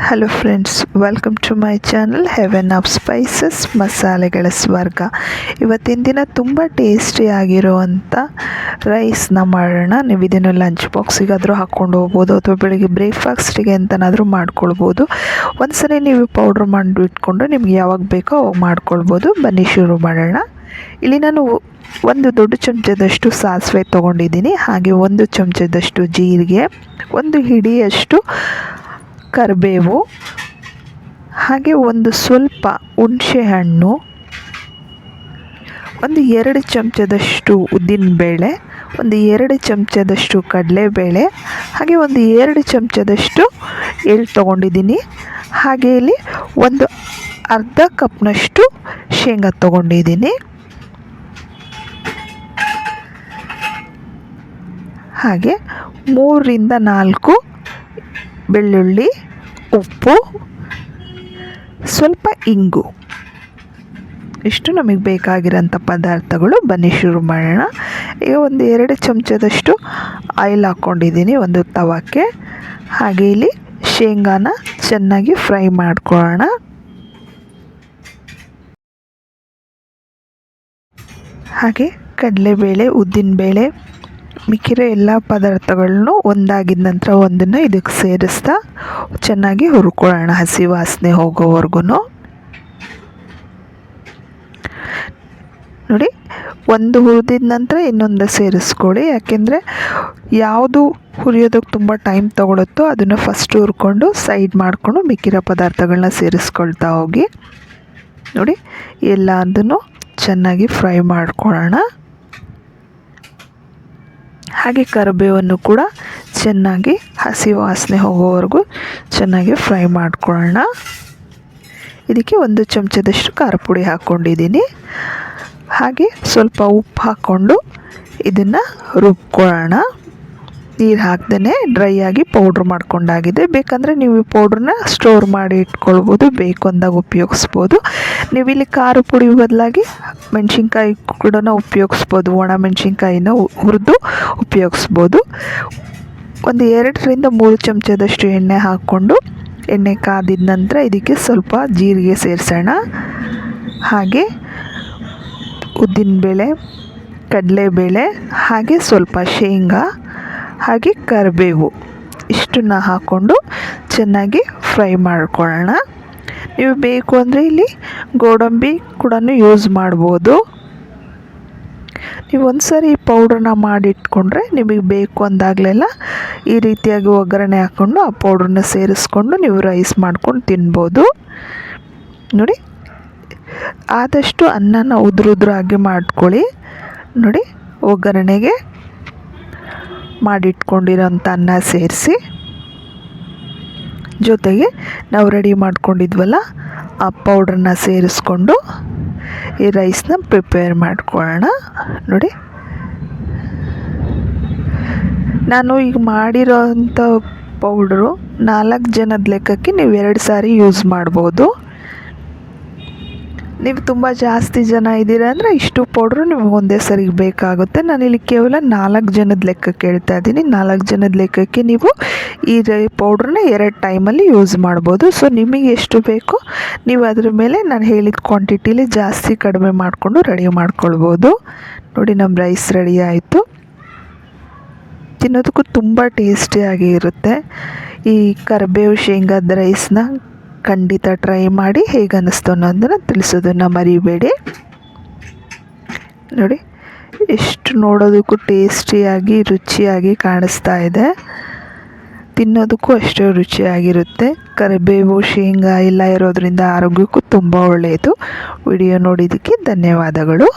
Hello friends, welcome to my channel heaven of spices ಮಸಾಲೆಗಳ ಸ್ವರ್ಗ. ಇವತ್ತಿನ ದಿನ ತುಂಬ ಟೇಸ್ಟಿಯಾಗಿರುವಂಥ ರೈಸ್ನ ಮಾಡೋಣ. ನೀವು ಇದನ್ನು ಲಂಚ್ ಬಾಕ್ಸಿಗಾದರೂ ಹಾಕ್ಕೊಂಡು ಹೋಗ್ಬೋದು ಅಥವಾ ಬೆಳಿಗ್ಗೆ ಬ್ರೇಕ್ಫಾಸ್ಟಿಗೆ ಅಂತನಾದರೂ ಮಾಡ್ಕೊಳ್ಬೋದು. ಒಂದ್ಸರಿ ನೀವು ಪೌಡ್ರ್ ಮಾಡಿ ಇಟ್ಕೊಂಡು ನಿಮ್ಗೆ ಯಾವಾಗ ಬೇಕೋ ಅವಾಗ ಮಾಡ್ಕೊಳ್ಬೋದು. ಬನ್ನಿ ಶುರು ಮಾಡೋಣ. ಇಲ್ಲಿ ನಾನು ಒಂದು ದೊಡ್ಡ ಚಮಚದಷ್ಟು ಸಾಸಿವೆ ತೊಗೊಂಡಿದ್ದೀನಿ. ಹಾಗೆ ಒಂದು ಚಮಚದಷ್ಟು ಜೀರಿಗೆ, ಒಂದು ಹಿಡಿಯಷ್ಟು ಕರಿಬೇವು, ಹಾಗೆ ಒಂದು ಸ್ವಲ್ಪ ಹುಣಸೆಹಣ್ಣು, ಒಂದು 2 ಚಮಚದಷ್ಟು ಉದ್ದಿನಬೇಳೆ, ಒಂದು 2 ಚಮಚದಷ್ಟು ಕಡಲೆಬೇಳೆ, ಹಾಗೆ ಒಂದು 2 ಚಮಚದಷ್ಟು ಎಳ್ಳು ತೊಗೊಂಡಿದ್ದೀನಿ. ಹಾಗೆ ಇಲ್ಲಿ ಒಂದು ಅರ್ಧ ಕಪ್ನಷ್ಟು ಶೇಂಗಾ ತೊಗೊಂಡಿದ್ದೀನಿ. ಹಾಗೆ 3ರಿಂದ 4 ಬೆಳ್ಳುಳ್ಳಿ, ಉಪ್ಪು, ಸ್ವಲ್ಪ ಇಂಗು, ಇಷ್ಟು ನಮಗೆ ಬೇಕಾಗಿರೋಂಥ ಪದಾರ್ಥಗಳು. ಬನ್ನಿ ಶುರು ಮಾಡೋಣ. ಈಗ ಒಂದು 2 ಚಮಚದಷ್ಟು ಆಯಿಲ್ ಹಾಕ್ಕೊಂಡಿದ್ದೀನಿ ಒಂದು ತವಕ್ಕೆ. ಹಾಗೆ ಇಲ್ಲಿ ಶೇಂಗಾನ ಚೆನ್ನಾಗಿ ಫ್ರೈ ಮಾಡ್ಕೊಳ್ಳೋಣ. ಹಾಗೆ ಕಡಲೆಬೇಳೆ, ಉದ್ದಿನಬೇಳೆ, ಮಿಕ್ಕಿರೋ ಎಲ್ಲ ಪದಾರ್ಥಗಳನ್ನು ಒಂದಾಗಿದ ನಂತರ ಒಂದನ್ನು ಇದಕ್ಕೆ ಸೇರಿಸ್ತಾ ಚೆನ್ನಾಗಿ ಹುರ್ಕೊಳ್ಳೋಣ, ಹಸಿ ವಾಸನೆ ಹೋಗೋವರೆಗೂ. ನೋಡಿ, ಒಂದು ಹುರಿದಿದ ನಂತರ ಇನ್ನೊಂದು ಸೇರಿಸ್ಕೊಳ್ಳಿ. ಯಾಕೆಂದರೆ ಯಾವುದು ಹುರಿಯೋದಕ್ಕೆ ತುಂಬ ಟೈಮ್ ತೊಗೊಳುತ್ತೋ ಅದನ್ನು ಫಸ್ಟ್ ಹುರ್ಕೊಂಡು ಸೈಡ್ ಮಾಡಿಕೊಂಡು ಮಿಕ್ಕಿರೋ ಪದಾರ್ಥಗಳನ್ನ ಸೇರಿಸ್ಕೊಳ್ತಾ ಹೋಗಿ. ನೋಡಿ, ಎಲ್ಲದನ್ನು ಚೆನ್ನಾಗಿ ಫ್ರೈ ಮಾಡ್ಕೊಳ್ಳೋಣ. ಹಾಗೆ ಕರಿಬೇವನ್ನು ಕೂಡ ಚೆನ್ನಾಗಿ ಹಸಿ ವಾಸನೆ ಹೋಗೋವರೆಗೂ ಚೆನ್ನಾಗಿ ಫ್ರೈ ಮಾಡ್ಕೊಳ್ಳೋಣ. ಇದಕ್ಕೆ 1 ಚಮಚದಷ್ಟು ಖಾರ ಪುಡಿ ಹಾಕ್ಕೊಂಡಿದ್ದೀನಿ. ಹಾಗೆ ಸ್ವಲ್ಪ ಉಪ್ಪು ಹಾಕ್ಕೊಂಡು ಇದನ್ನು ರುಬ್ಕೊಳ್ಳೋಣ. ನೀರು ಹಾಕ್ದೇ ಡ್ರೈ ಆಗಿ ಪೌಡ್ರ್ ಮಾಡ್ಕೊಂಡಾಗಿದೆ. ಬೇಕಂದರೆ ನೀವು ಈ ಪೌಡ್ರನ್ನ ಸ್ಟೋರ್ ಮಾಡಿ ಇಟ್ಕೊಳ್ಬೋದು, ಬೇಕು ಅಂದಾಗ ಉಪಯೋಗಿಸ್ಬೋದು. ನೀವು ಇಲ್ಲಿ ಖಾರ ಪುಡಿ ಬದಲಾಗಿ ಮೆಣಸಿನ್ಕಾಯಿ ಕೂಡ ಉಪಯೋಗಿಸ್ಬೋದು, ಒಣ ಮೆಣಸಿನ್ಕಾಯಿನ ಹುರಿದು ಉಪಯೋಗಿಸ್ಬೋದು. ಒಂದು 2ರಿಂದ 3 ಚಮಚದಷ್ಟು ಎಣ್ಣೆ ಹಾಕ್ಕೊಂಡು ಎಣ್ಣೆ ಕಾದಿದ ನಂತರ ಇದಕ್ಕೆ ಸ್ವಲ್ಪ ಜೀರಿಗೆ ಸೇರಿಸೋಣ. ಹಾಗೆ ಉದ್ದಿನಬೇಳೆ, ಕಡಲೆಬೇಳೆ, ಹಾಗೆ ಸ್ವಲ್ಪ ಶೇಂಗಾ, ಹಾಗೆ ಕರಿಬೇವು, ಇಷ್ಟನ್ನು ಹಾಕ್ಕೊಂಡು ಚೆನ್ನಾಗಿ ಫ್ರೈ ಮಾಡ್ಕೊಳ್ಳೋಣ. ನೀವು ಬೇಕು ಅಂದರೆ ಇಲ್ಲಿ ಗೋಡಂಬಿ ಕೂಡ ಯೂಸ್ ಮಾಡ್ಬೋದು. ನೀವು ಒಂದು ಸಾರಿ ಈ ಪೌಡ್ರನ್ನ ಮಾಡಿಟ್ಕೊಂಡ್ರೆ ನಿಮಗೆ ಬೇಕು ಅಂದಾಗಲೆಲ್ಲ ಈ ರೀತಿಯಾಗಿ ಒಗ್ಗರಣೆ ಹಾಕ್ಕೊಂಡು ಆ ಪೌಡ್ರನ್ನ ಸೇರಿಸ್ಕೊಂಡು ನೀವು ರೈಸ್ ಮಾಡ್ಕೊಂಡು ತಿನ್ಬೋದು. ನೋಡಿ, ಆದಷ್ಟು ಅನ್ನನ ಉದುರಾಗಿ ಮಾಡ್ಕೊಳ್ಳಿ. ನೋಡಿ, ಒಗ್ಗರಣೆಗೆ ಮಾಡಿಟ್ಕೊಂಡಿರೋಂಥ ಅನ್ನ ಸೇರಿಸಿ ಜೊತೆಗೆ ನಾವು ರೆಡಿ ಮಾಡ್ಕೊಂಡಿದ್ವಲ್ಲ ಆ ಪೌಡ್ರನ್ನ ಸೇರಿಸ್ಕೊಂಡು ಈ ರೈಸ್ನ ಪ್ರಿಪೇರ್ ಮಾಡ್ಕೊಳ್ಳೋಣ. ನೋಡಿ, ನಾನು ಈಗ ಮಾಡಿರೋಂಥ ಪೌಡ್ರು 4 ಜನದ ಲೆಕ್ಕಕ್ಕೆ ನೀವು 2 ಸಾರಿ ಯೂಸ್ ಮಾಡ್ಬೋದು. ನೀವು ತುಂಬ ಜಾಸ್ತಿ ಜನ ಇದ್ದೀರ ಅಂದರೆ ಇಷ್ಟು ಪೌಡ್ರು ನಿಮಗೆ ಒಂದೇ ಸರಿಗೆ ಬೇಕಾಗುತ್ತೆ. ನಾನಿಲ್ಲಿ ಕೇವಲ 4 ಜನದ ಲೆಕ್ಕಕ್ಕೆ ಹೇಳ್ತಾ ಇದ್ದೀನಿ. 4 ಜನದ ಲೆಕ್ಕಕ್ಕೆ ನೀವು ಈ ಪೌಡ್ರನ್ನ 2 ಟೈಮಲ್ಲಿ ಯೂಸ್ ಮಾಡ್ಬೋದು. ಸೊ ನಿಮಗೆ ಎಷ್ಟು ಬೇಕೋ ನೀವು ಅದ್ರ ಮೇಲೆ ನಾನು ಹೇಳಿದ ಕ್ವಾಂಟಿಟಿಲಿ ಜಾಸ್ತಿ ಕಡಿಮೆ ಮಾಡಿಕೊಂಡು ರೆಡಿ ಮಾಡ್ಕೊಳ್ಬೋದು. ನೋಡಿ, ನಮ್ಮ ರೈಸ್ ರೆಡಿ ಆಯಿತು. ತಿನ್ನೋದಕ್ಕೂ ತುಂಬ ಟೇಸ್ಟಿಯಾಗಿ ಇರುತ್ತೆ. ಈ ಕರಿಬೇವು ಶೇಂಗಾದ ರೈಸ್ನ ಖಂಡಿತ ಟ್ರೈ ಮಾಡಿ ಹೇಗೆ ಅನ್ನಿಸ್ತು ಅನ್ನೋದನ್ನು ತಿಳಿಸೋದನ್ನು ಮರಿಬೇಡಿ. ನೋಡಿ, ಎಷ್ಟು ನೋಡೋದಕ್ಕೂ ಟೇಸ್ಟಿಯಾಗಿ ರುಚಿಯಾಗಿ ಕಾಣಿಸ್ತಾ ಇದೆ. ತಿನ್ನೋದಕ್ಕೂ ಅಷ್ಟೇ ರುಚಿಯಾಗಿರುತ್ತೆ. ಕರಿಬೇವು ಶೇಂಗಾ ಎಲ್ಲ ಇರೋದರಿಂದ ಆರೋಗ್ಯಕ್ಕೂ ತುಂಬ ಒಳ್ಳೆಯದು. ವಿಡಿಯೋ ನೋಡಿದ್ದಕ್ಕೆ ಧನ್ಯವಾದಗಳು.